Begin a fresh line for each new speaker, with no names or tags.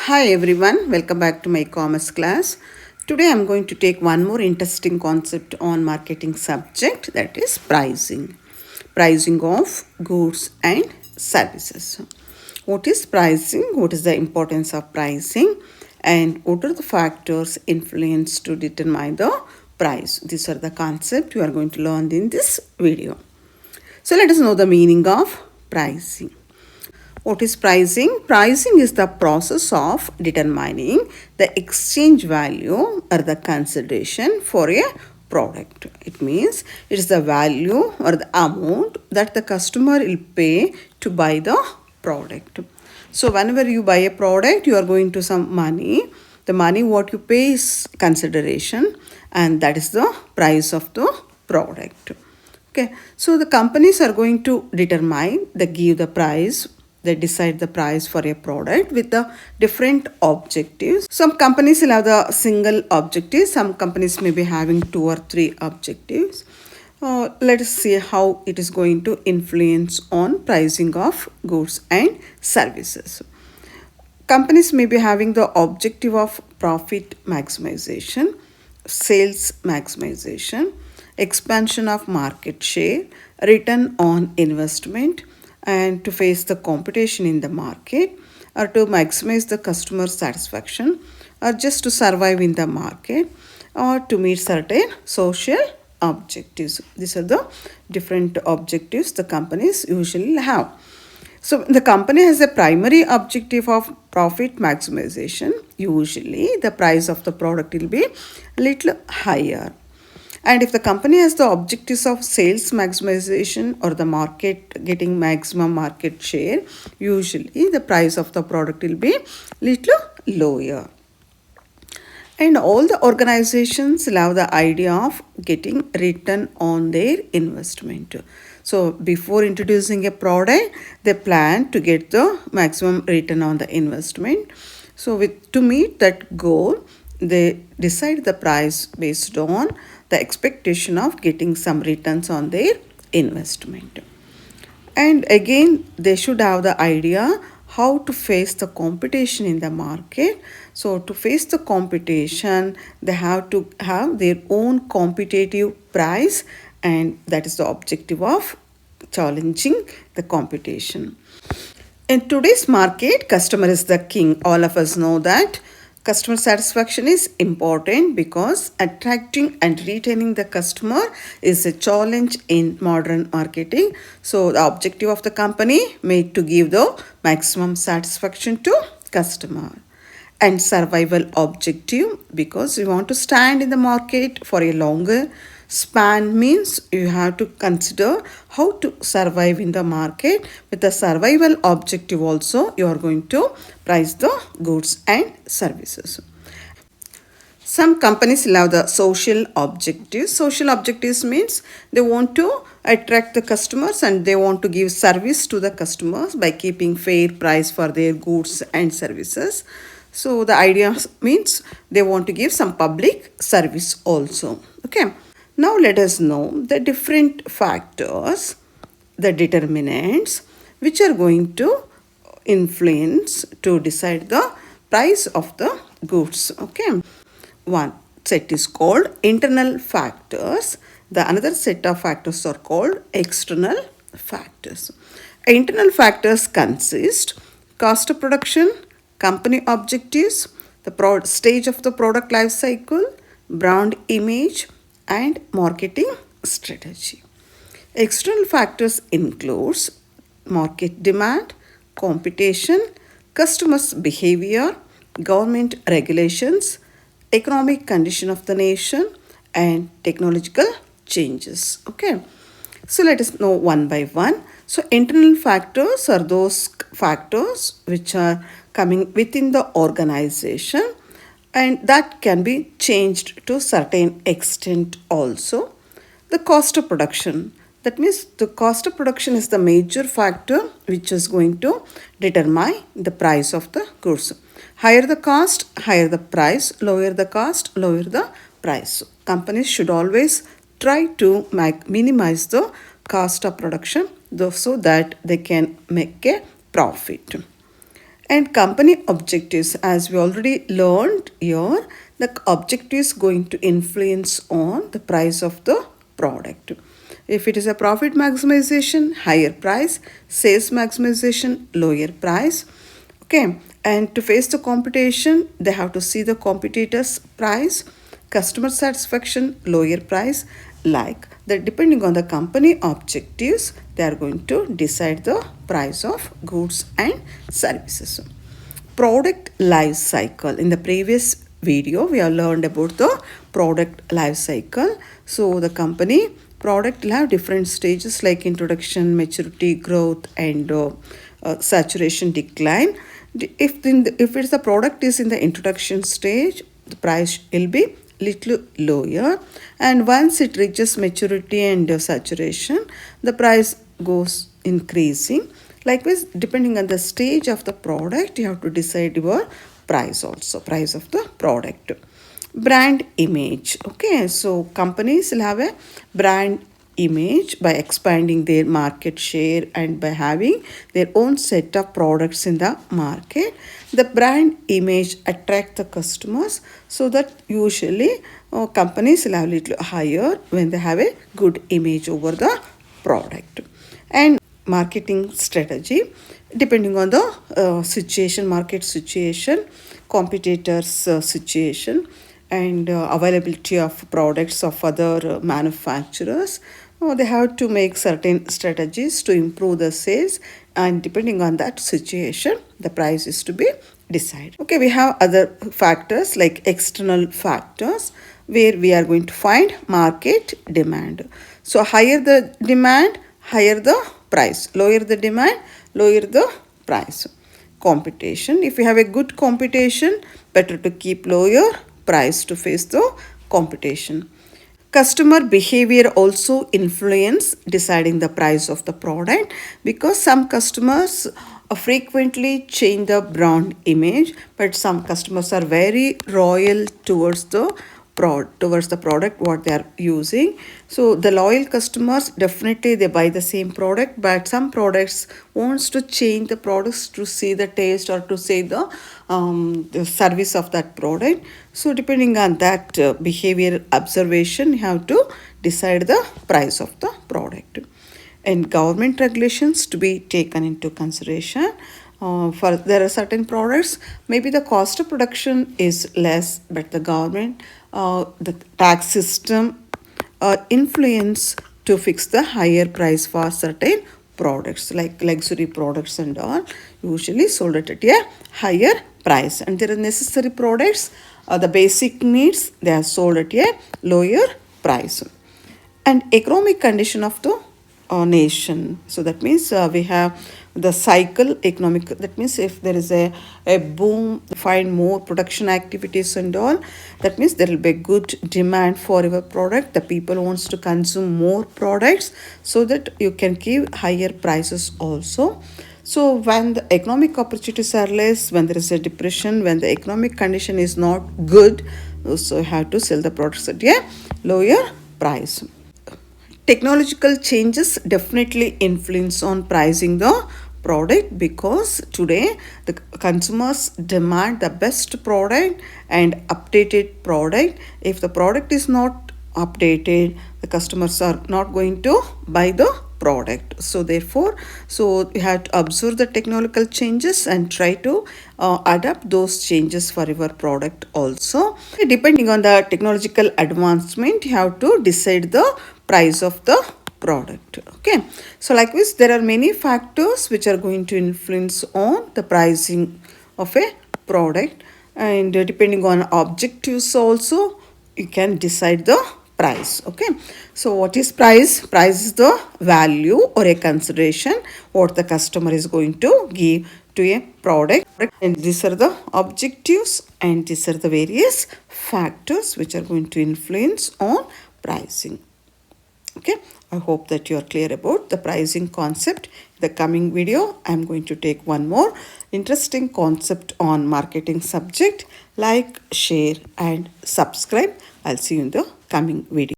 Hi everyone, welcome back to my commerce class. Today I'm going to take one more interesting concept on marketing subject, that is pricing. Pricing of goods and services. What is pricing? What is the importance of pricing? And what are the factors influence to determine the price? These are the concepts you are going to learn in this video. So let us know the meaning of pricing. What is pricing? Pricing is the process of determining the exchange value or the consideration for a product. It means it is the value or the amount that the customer will pay to buy the product. So whenever you buy a product, you are going to some money. The money what you pay is consideration, and that is the price of the product. Okay, so the companies are going to determine, they give the price, they decide the price for a product with the different objectives. Some companies will have the single objective, some companies may be having 2 or 3 objectives. Let us see how it is going to influence on pricing of goods and services. Companies may be having the objective of profit maximization, sales maximization, expansion of market share, return on investment, and to face the competition in the market, or to maximize the customer satisfaction, or just to survive in the market, or to meet certain social objectives. These are the different objectives the companies usually have. So the company has a primary objective of profit maximization. Usually the price of the product will be a little higher. And if the company has the objectives of sales maximization or the market getting maximum market share, usually the price of the product will be little lower. And all the organizations have the idea of getting return on their investment. So before introducing a product, they plan to get the maximum return on the investment. So to meet that goal, they decide the price based on the expectation of getting some returns on their investment. And again, they should have the idea how to face the competition in the market. So to face the competition, they have to have their own competitive price, and that is the objective of challenging the competition. In today's market, customer is the king. All of us know that customer satisfaction is important because attracting and retaining the customer is a challenge in modern marketing. So the objective of the company made to give the maximum satisfaction to customer. And survival objective because you want to stand in the market for a longer span means you have to consider how to survive in the market. With the survival objective also, you are going to price the goods and services. Some companies have the social objectives. Social objectives means they want to attract the customers and they want to give service to the customers by keeping fair price for their goods and services. So the idea means they want to give some public service also. Okay. Now let us know the different factors, the determinants which are going to influence to decide the price of the goods. Okay. One set is called internal factors. The another set of factors are called external factors. Internal factors consist cost of production, company objectives, the stage of the product life cycle, brand image, and marketing strategy. External factors includes market demand, competition, customers' behavior, government regulations, economic condition of the nation, and technological changes. Okay. So let us know one by one. So internal factors are those factors which are coming within the organization and that can be changed to certain extent also. The cost of production. That means the cost of production is the major factor which is going to determine the price of the goods. Higher the cost, higher the price. Lower the cost, lower the price. Companies should always try to minimize the cost of production so that they can make a profit. And company objectives, as we already learned here, the objective is going to influence on the price of the product. If it is a profit maximization, higher price; sales maximization, lower price. Okay, and to face the competition, they have to see the competitors' price; customer satisfaction, lower price. Like that, depending on the company objectives, they are going to decide the price of goods and services. Product life cycle. In the previous video, we have learned about the product life cycle. So the company product will have different stages like introduction, maturity, growth, and saturation, decline. If it's the product is in the introduction stage, the price will be little lower, and once it reaches maturity and saturation, the price goes increasing. Likewise, depending on the stage of the product, you have to decide your price also, price of the product. Brand image. Okay, so companies will have a brand image by expanding their market share and by having their own set of products in the market. The brand image attract the customers, so that usually companies will have a little higher when they have a good image over the product. And marketing strategy, depending on the situation, market situation, competitors situation, and availability of products of other manufacturers, they have to make certain strategies to improve the sales, and depending on that situation, the price is to be decided. Okay, we have other factors like external factors, where we are going to find market demand. So higher the demand, higher the price; lower the demand, lower the price. Competition, if you have a good competition, better to keep lower price to face the competition. Customer behavior also influence deciding the price of the product, because some customers frequently change the brand image, but some customers are very loyal towards the product what they are using. So the loyal customers, definitely they buy the same product, but some products wants to change the products to see the taste or to see the service of that product. So depending on that behavior observation, you have to decide the price of the product. And government regulations to be taken into consideration. For there are certain products, maybe the cost of production is less, but the government, the tax system influence to fix the higher price for certain products like luxury products and all, usually sold at a higher price. And there are necessary products, the basic needs, they are sold at a lower price. And economic condition of the nation. So that means we have the cycle economic, that means if there is a boom, find more production activities and all, that means there will be a good demand for your product, the people wants to consume more products, so that you can give higher prices also. So when the economic opportunities are less, when there is a depression, when the economic condition is not good, so you have to sell the products at a lower price. Technological changes definitely influence on pricing the product, because today the consumers demand the best product and updated product. If the product is not updated, the customers are not going to buy the product. So therefore, so we have to observe the technological changes and try to adapt those changes for your product also. Depending on the technological advancement, you have to decide the price of the product. Okay, so likewise there are many factors which are going to influence on the pricing of a product, and depending on objectives also, you can decide the price. Okay, so what is price? Price is the value or a consideration what the customer is going to give to a product, and these are the objectives, and these are the various factors which are going to influence on pricing. Okay, I hope that you are clear about the pricing concept. The coming video, I am going to take one more interesting concept on marketing subject. Like, share and subscribe. I'll see you in the coming video.